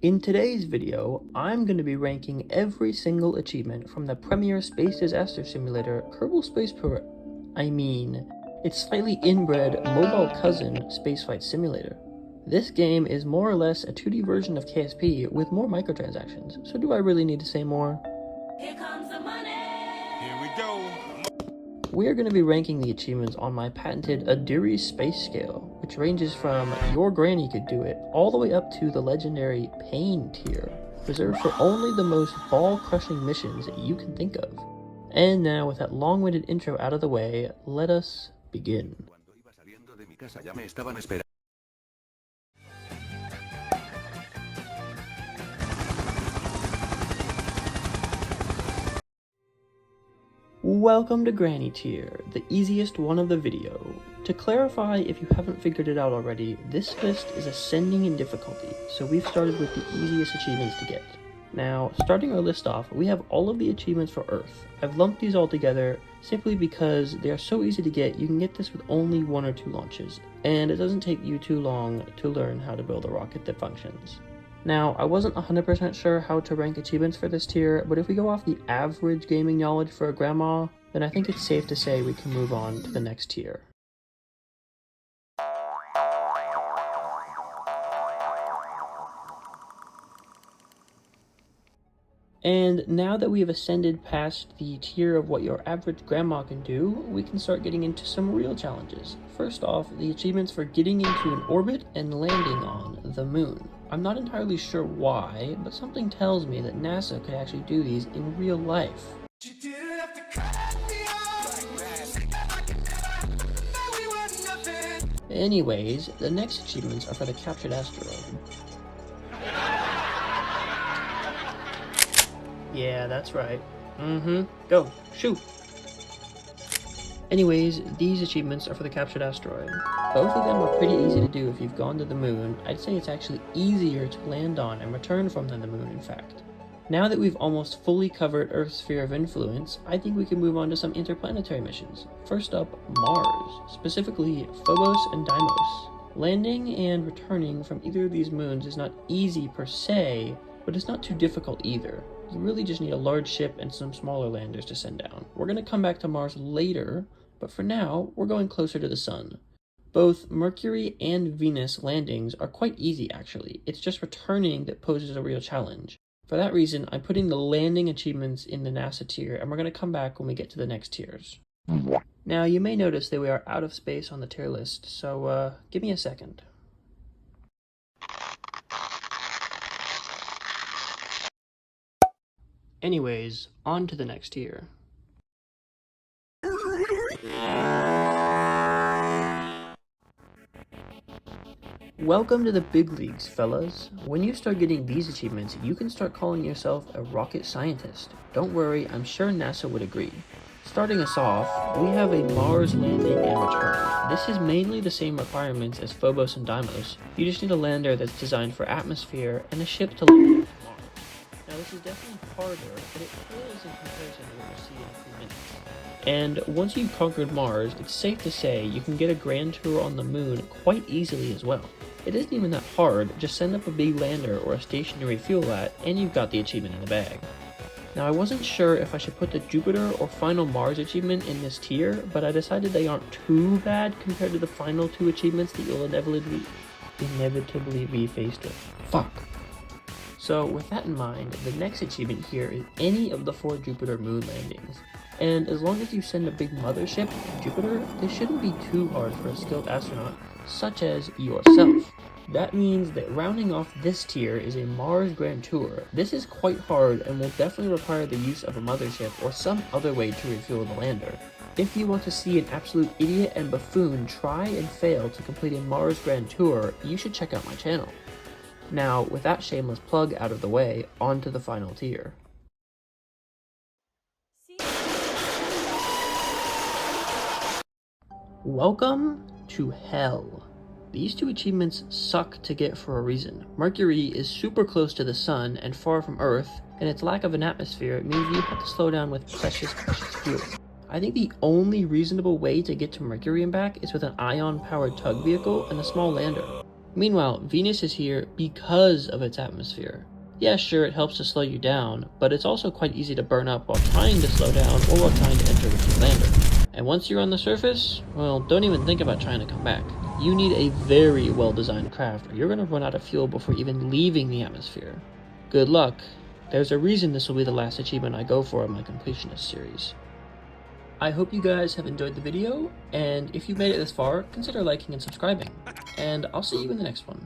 In today's video, I'm going to be ranking every single achievement from the premier space disaster simulator Kerbal Space Pro its slightly inbred mobile cousin Spaceflight Simulator. This game is more or less a 2D version of KSP with more microtransactions, so do I really need to say more? Here comes the money! Here we go! We are going to be ranking the achievements on my patented Adiri Space Scale, which ranges from your granny could do it, all the way up to the legendary Pain tier, reserved for only the most ball-crushing missions that you can think of. And now, with that long-winded intro out of the way, let us begin. Welcome to Granny Tier, the easiest one of the video. To clarify, if you haven't figured it out already, this list is ascending in difficulty, so we've started with the easiest achievements to get. Now, starting our list off, we have all of the achievements for Earth. I've lumped these all together simply because they are so easy to get. You can get this with only 1 or 2 launches, and it doesn't take you too long to learn how to build a rocket that functions. Now, I wasn't 100% sure how to rank achievements for this tier, but if we go off the average gaming knowledge for a grandma, then I think it's safe to say we can move on to the next tier. And now that we have ascended past the tier of what your average grandma can do, we can start getting into some real challenges. First off, the achievements for getting into an orbit and landing on the moon. I'm not entirely sure why, but something tells me that NASA could actually do these in real life. Anyways, the next achievements are for the captured asteroid. Yeah, that's right. Go, shoot! Anyways, these achievements are for the captured asteroid. Both of them are pretty easy to do if you've gone to the moon. I'd say it's actually easier to land on and return from than the moon, in fact. Now that we've almost fully covered Earth's sphere of influence, I think we can move on to some interplanetary missions. First up, Mars, specifically Phobos and Deimos. Landing and returning from either of these moons is not easy per se, but it's not too difficult either. You really just need a large ship and some smaller landers to send down. We're going to come back to Mars later, but for now, we're going closer to the Sun. Both Mercury and Venus landings are quite easy actually. It's just returning that poses a real challenge. For that reason, I'm putting the landing achievements in the NASA tier, and we're going to come back when we get to the next tiers. Now, you may notice that we are out of space on the tier list, so give me a second. Anyways, on to the next tier. Welcome to the big leagues, fellas. When you start getting these achievements, you can start calling yourself a rocket scientist. Don't worry, I'm sure NASA would agree. Starting us off, we have a Mars landing and return. This is mainly the same requirements as Phobos and Deimos. You just need a lander that's designed for atmosphere and a ship to land on Mars. Now this is definitely harder, but it pales in comparison to what we'll see in a few minutes. And once you've conquered Mars, it's safe to say you can get a grand tour on the moon quite easily as well. It isn't even that hard, just send up a big lander or a stationary fuel vat, and you've got the achievement in the bag. Now I wasn't sure if I should put the Jupiter or final Mars achievement in this tier, but I decided they aren't too bad compared to the final 2 achievements that you'll inevitably be faced with. Fuck. So with that in mind, the next achievement here is any of the 4 Jupiter moon landings. And as long as you send a big mothership to Jupiter, this shouldn't be too hard for a skilled astronaut, such as yourself. That means that rounding off this tier is a Mars Grand Tour. This is quite hard and will definitely require the use of a mothership or some other way to refuel the lander. If you want to see an absolute idiot and buffoon try and fail to complete a Mars Grand Tour, you should check out my channel. Now, with that shameless plug out of the way, on to the final tier. Welcome to Hell. These 2 achievements suck to get for a reason. Mercury is super close to the Sun and far from Earth, and its lack of an atmosphere means you have to slow down with precious fuel. I think the only reasonable way to get to Mercury and back is with an ion-powered tug vehicle and a small lander. Meanwhile, Venus is here because of its atmosphere. Yeah, sure, it helps to slow you down, but it's also quite easy to burn up while trying to slow down or while trying to enter with your lander. And once you're on the surface, well, don't even think about trying to come back. You need a very well-designed craft or you're going to run out of fuel before even leaving the atmosphere. Good luck. There's a reason this will be the last achievement I go for in my completionist series. I hope you guys have enjoyed the video, and if you made it this far, consider liking and subscribing. And I'll see you in the next one.